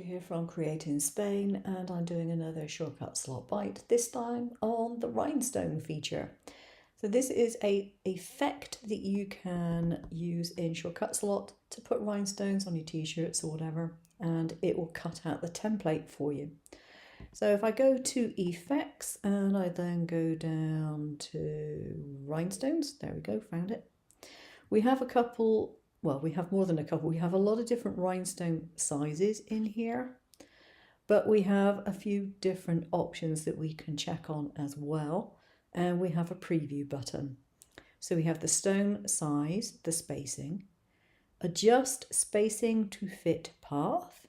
here from Create in Spain, and I'm doing another shortcut slot bite, this time on the rhinestone feature. So this is an effect that you can use in shortcut slot to put rhinestones on your t-shirts or whatever, and it will cut out the template for you. So if I go to effects and I then go down to rhinestones, there we go, found it. We have a couple, well, we have more than a couple. We have a lot of different rhinestone sizes in here, but we have a few different options that we can check on as well. And we have a preview button. So we have the stone size, the spacing, adjust spacing to fit path,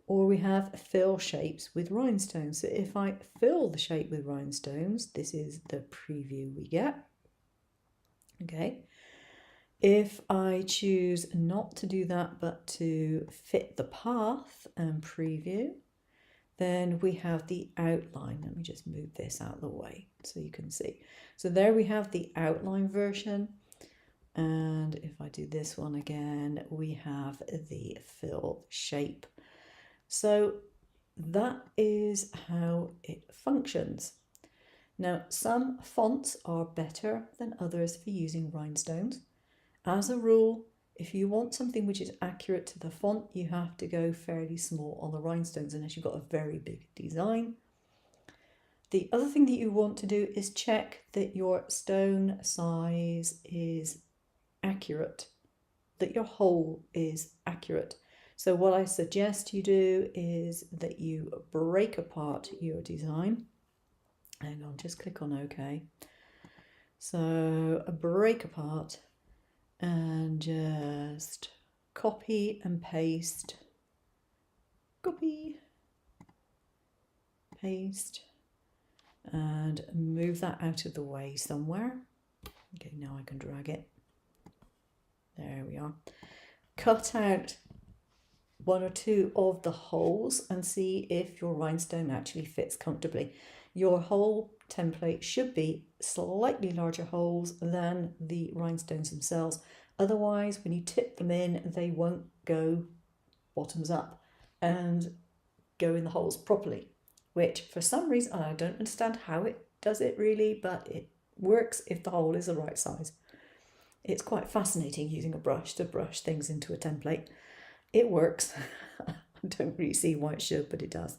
or we have fill shapes with rhinestones. So if I fill the shape with rhinestones, this is the preview we get. Okay. If I choose not to do that, but to fit the path and preview, then we have the outline. Let me just move this out of the way so you can see. So there we have the outline version. And if I do this one again, we have the fill shape. So that is how it functions. Now, some fonts are better than others for using rhinestones. As a rule, if you want something which is accurate to the font, you have to go fairly small on the rhinestones unless you've got a very big design. The other thing that you want to do is check that your stone size is accurate, that your hole is accurate. So what I suggest you do is that you break apart your design. Hang on, just click on OK. So break apart and just copy and paste, copy, paste, and move that out of the way somewhere. Okay, now I can drag it. There we are. Cut out one or two of the holes and see if your rhinestone actually fits comfortably. Your whole template should be slightly larger holes than the rhinestones themselves. Otherwise, when you tip them in, they won't go bottoms up and go in the holes properly, which for some reason, I don't understand how it does it really, but it works if the hole is the right size. It's quite fascinating using a brush to brush things into a template. It works. I don't really see why it should, but it does.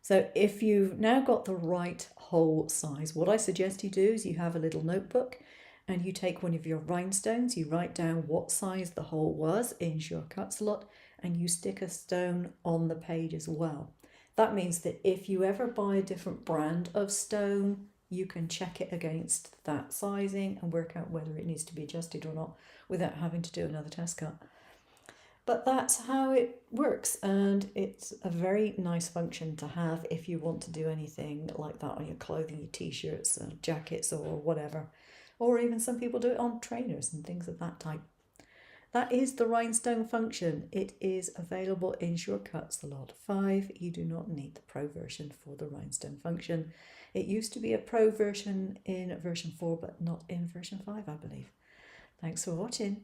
So if you've now got the right hole size, what I suggest you do is you have a little notebook and you take one of your rhinestones, you write down what size the hole was in shortcut slot, and you stick a stone on the page as well. That means that if you ever buy a different brand of stone, you can check it against that sizing and work out whether it needs to be adjusted or not without having to do another test cut. But that's how it works, and it's a very nice function to have if you want to do anything like that on your clothing, your t-shirts and jackets or whatever. Or even some people do it on trainers and things of that type. That is the rhinestone function. It is available in Shortcut Slot 5. You do not need the Pro version for the rhinestone function. It used to be a Pro version in version 4, but not in version 5, I believe. Thanks for watching.